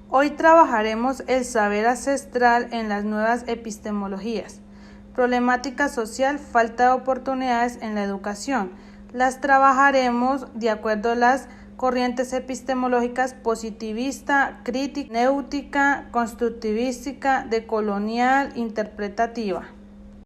Hoy trabajaremos el saber ancestral en las nuevas epistemologías. Problemática social, falta de oportunidades en la educación. Las trabajaremos de acuerdo a las corrientes epistemológicas positivista, crítica, néutica, constructivística, decolonial, interpretativa.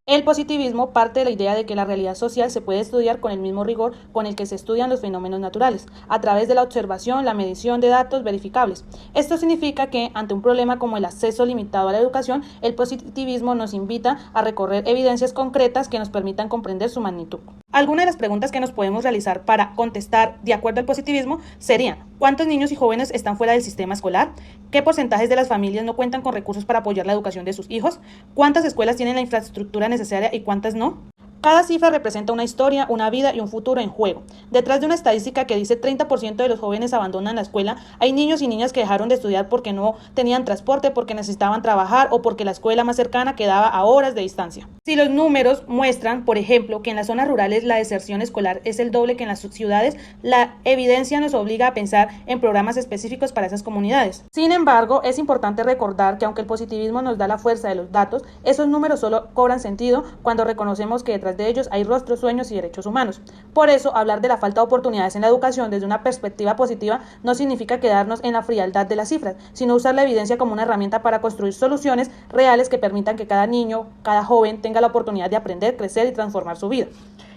El positivismo parte de la idea de que la realidad social se puede estudiar con el mismo rigor con el que se estudian los fenómenos naturales, a través de la observación, la medición de datos verificables. Esto significa que, ante un problema como el acceso limitado a la educación, el positivismo nos invita a recorrer evidencias concretas que nos permitan comprender su magnitud. Algunas de las preguntas que nos podemos realizar para contestar de acuerdo al positivismo serían: ¿cuántos niños y jóvenes están fuera del sistema escolar? ¿Qué porcentajes de las familias no cuentan con recursos para apoyar la educación de sus hijos? ¿Cuántas escuelas tienen la infraestructura necesaria y cuántas no? Cada cifra representa una historia, una vida y un futuro en juego. Detrás de una estadística que dice 30% de los jóvenes abandonan la escuela, hay niños y niñas que dejaron de estudiar porque no tenían transporte, porque necesitaban trabajar o porque la escuela más cercana quedaba a horas de distancia. Si los números muestran, por ejemplo, que en las zonas rurales la deserción escolar es el doble que en las ciudades, la evidencia nos obliga a pensar en programas específicos para esas comunidades. Sin embargo, es importante recordar que aunque el positivismo nos da la fuerza de los datos, esos números solo cobran sentido cuando reconocemos que detrás de ellos hay rostros, sueños y derechos humanos. Por eso, hablar de la falta de oportunidades en la educación desde una perspectiva positiva no significa quedarnos en la frialdad de las cifras, sino usar la evidencia como una herramienta para construir soluciones reales que permitan que cada niño, cada joven tenga la oportunidad de aprender, crecer y transformar su vida.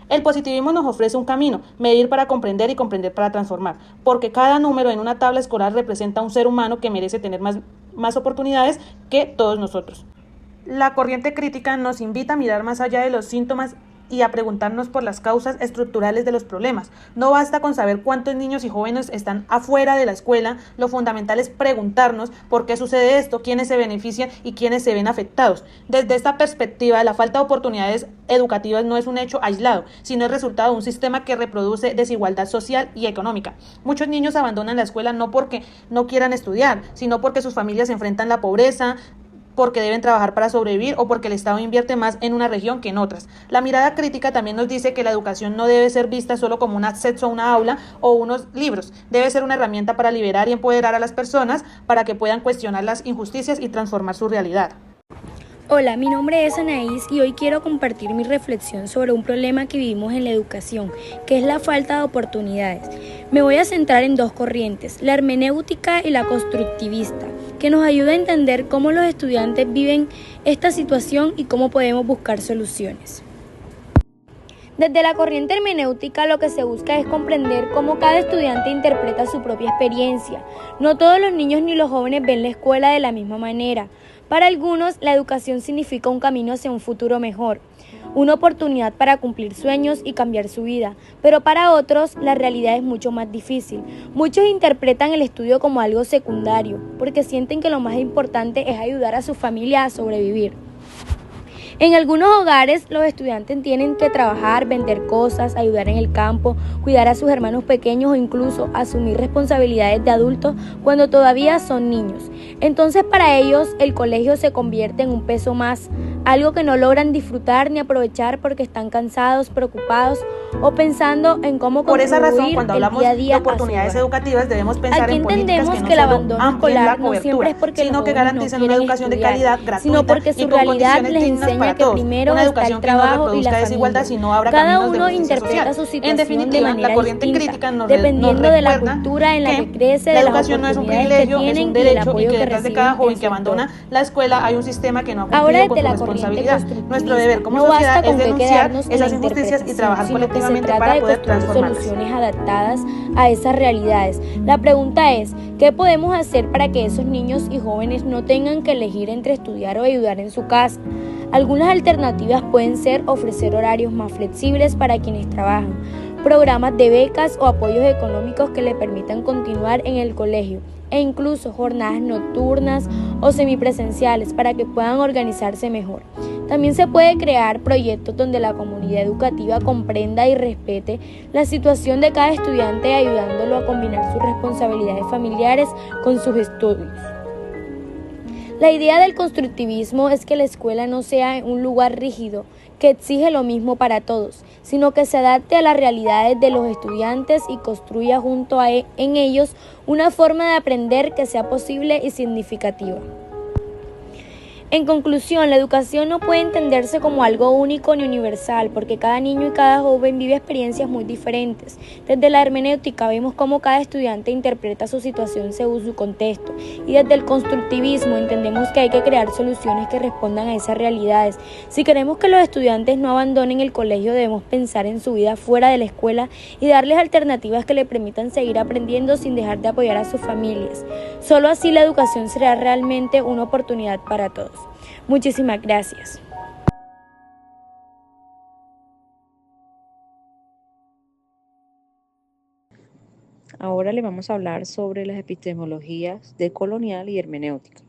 El positivismo nos ofrece un camino: medir para comprender y comprender para transformar, porque cada número en una tabla escolar representa un ser humano que merece tener más oportunidades que todos nosotros. La corriente crítica nos invita a mirar más allá de los síntomas y a preguntarnos por las causas estructurales de los problemas. No basta con saber cuántos niños y jóvenes están afuera de la escuela, lo fundamental es preguntarnos por qué sucede esto, quiénes se benefician y quiénes se ven afectados. Desde esta perspectiva, la falta de oportunidades educativas no es un hecho aislado, sino el resultado de un sistema que reproduce desigualdad social y económica. Muchos niños abandonan la escuela no porque no quieran estudiar, sino porque sus familias enfrentan la pobreza, porque deben trabajar para sobrevivir o porque el Estado invierte más en una región que en otras. La mirada crítica también nos dice que la educación no debe ser vista solo como un acceso a una aula o unos libros. Debe ser una herramienta para liberar y empoderar a las personas para que puedan cuestionar las injusticias y transformar su realidad. Hola, mi nombre es Anaís y hoy quiero compartir mi reflexión sobre un problema que vivimos en la educación, que es la falta de oportunidades. Me voy a centrar en dos corrientes, la hermenéutica y la constructivista, que nos ayuda a entender cómo los estudiantes viven esta situación y cómo podemos buscar soluciones. Desde la corriente hermenéutica lo que se busca es comprender cómo cada estudiante interpreta su propia experiencia. No todos los niños ni los jóvenes ven la escuela de la misma manera. Para algunos, la educación significa un camino hacia un futuro mejor, una oportunidad para cumplir sueños y cambiar su vida, pero para otros la realidad es mucho más difícil. Muchos interpretan el estudio como algo secundario, porque sienten que lo más importante es ayudar a su familia a sobrevivir. En algunos hogares, los estudiantes tienen que trabajar, vender cosas, ayudar en el campo, cuidar a sus hermanos pequeños o incluso asumir responsabilidades de adultos cuando todavía son niños. Entonces, para ellos, el colegio se convierte en un peso más, algo que no logran disfrutar ni aprovechar porque están cansados, preocupados o pensando en cómo Por esa razón, contribuir cuando el hablamos día a día de oportunidades educativas, debemos pensar Aquí en políticas entendemos que no que el solo abandono amplíen la escolar no siempre cobertura, es porque sino los que jóvenes garanticen no una quieren educación de estudiar, calidad, gratuita sino porque y su con realidad condiciones les dignas enseña para que todos. primero Una está educación el que no trabajo y reproduzca la desigualdad, familia. sino abra Cada caminos de uno justicia interpreta social. su En situación de definitiva, manera la corriente distinta, crítica nos dependiendo de la recuerda cultura en la que crece, la de las educación no es un oportunidades que privilegio, es tienen un y del derecho, y apoyo que que detrás de reciben cada joven en que su entorno. abandona la escuela hay un sistema que no ha Ahora, cumplido con desde su la corriente responsabilidad. Nuestro deber como no sociedad basta es con que denunciar quedarnos en la esas injusticias y interpretación, trabajar sino que se colectivamente trata para de poder construir transformarlas. soluciones adaptadas a esas realidades. La pregunta es, ¿qué podemos hacer para que esos niños y jóvenes no tengan que elegir entre estudiar o ayudar en su casa? Algunas alternativas pueden ser ofrecer horarios más flexibles para quienes trabajan, programas de becas o apoyos económicos que le permitan continuar en el colegio e incluso jornadas nocturnas o semipresenciales para que puedan organizarse mejor. También se puede crear proyectos donde la comunidad educativa comprenda y respete la situación de cada estudiante, ayudándolo a combinar sus responsabilidades familiares con sus estudios. La idea del constructivismo es que la escuela no sea un lugar rígido que exige lo mismo para todos, sino que se adapte a las realidades de los estudiantes y construya junto en ellos una forma de aprender que sea posible y significativa. En conclusión, la educación no puede entenderse como algo único ni universal, porque cada niño y cada joven vive experiencias muy diferentes. Desde la hermenéutica vemos cómo cada estudiante interpreta su situación según su contexto, y desde el constructivismo entendemos que hay que crear soluciones que respondan a esas realidades. Si queremos que los estudiantes no abandonen el colegio, debemos pensar en su vida fuera de la escuela y darles alternativas que le permitan seguir aprendiendo sin dejar de apoyar a sus familias. Solo así la educación será realmente una oportunidad para todos. Muchísimas gracias. Ahora le vamos a hablar sobre las epistemologías decolonial y hermenéutica,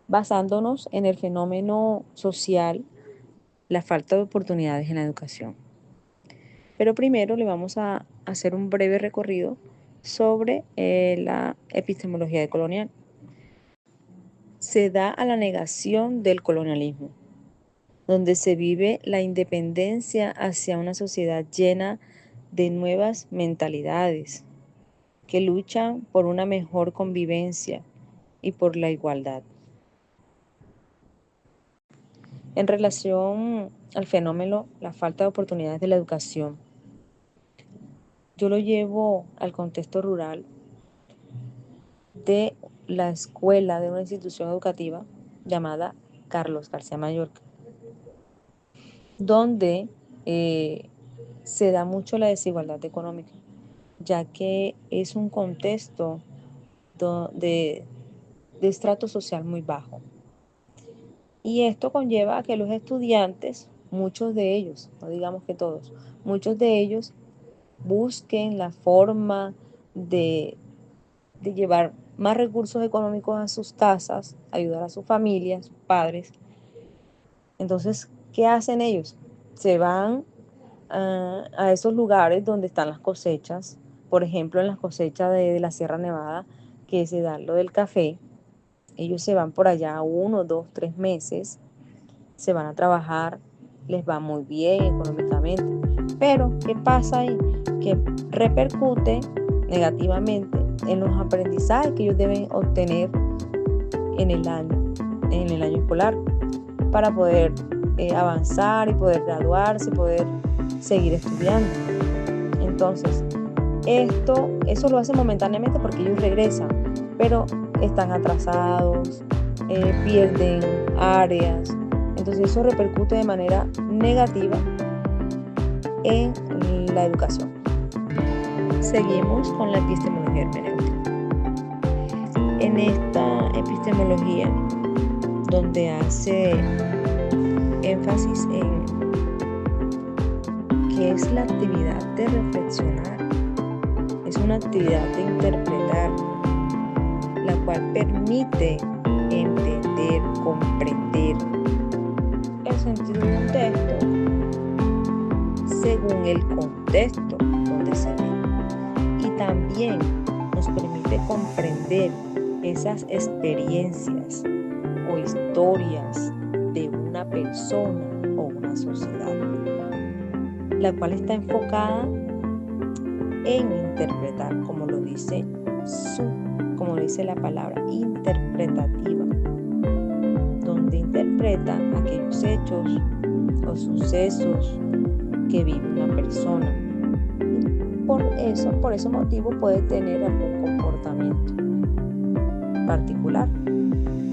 basándonos en el fenómeno social, la falta de oportunidades en la educación. Pero primero le vamos a hacer un breve recorrido sobre la epistemología decolonial. Se da a la negación del colonialismo, donde se vive la independencia hacia una sociedad llena de nuevas mentalidades que luchan por una mejor convivencia y por la igualdad. En relación al fenómeno, la falta de oportunidades de la educación, yo lo llevo al contexto rural de la escuela de una institución educativa llamada Carlos García Mallorca, donde se da mucho la desigualdad económica, ya que es un contexto de estrato social muy bajo. Y esto conlleva a que los estudiantes, muchos de ellos, no digamos que todos, muchos de ellos busquen la forma de llevar más recursos económicos a sus casas, ayudar a sus familias, sus padres. Entonces, ¿qué hacen ellos? Se van a esos lugares donde están las cosechas, por ejemplo, en las cosechas de la Sierra Nevada, que se da lo del café. Ellos se van por allá 1, 2, 3 meses, se van a trabajar, les va muy bien económicamente. Pero, ¿qué pasa ahí? Que repercute negativamente en los aprendizajes que ellos deben obtener en el año escolar para poder avanzar y poder graduarse y poder seguir estudiando. Entonces, eso lo hacen momentáneamente porque ellos regresan, pero están atrasados, pierden áreas. Entonces eso repercute de manera negativa en la educación. Seguimos con la epistemología hermenéutica. En esta epistemología, donde hace énfasis en que es la actividad de reflexionar, es una actividad de interpretar, la cual permite entender, comprender el sentido de un texto según el contexto donde se ve, y también nos permite comprender esas experiencias o historias de una persona o una sociedad, la cual está enfocada en interpretar, como dice la palabra, interpretativa, donde interpreta aquellos hechos o sucesos que vive una persona. Por ese motivo puede tener algún comportamiento particular.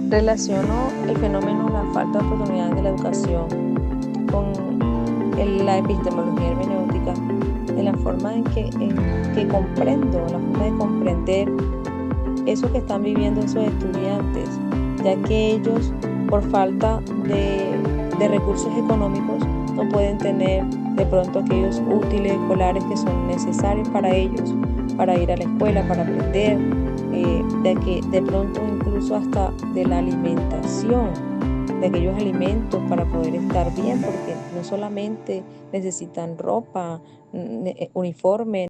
Relaciono el fenómeno de la falta de oportunidades de la educación con la epistemología hermenéutica, de la forma en que comprendo, la forma de comprender eso que están viviendo esos estudiantes, ya que ellos, por falta de recursos económicos, no pueden tener de pronto aquellos útiles escolares que son necesarios para ellos, para ir a la escuela, para aprender, de pronto incluso hasta de la alimentación, de aquellos alimentos para poder estar bien, porque no solamente necesitan ropa, uniforme,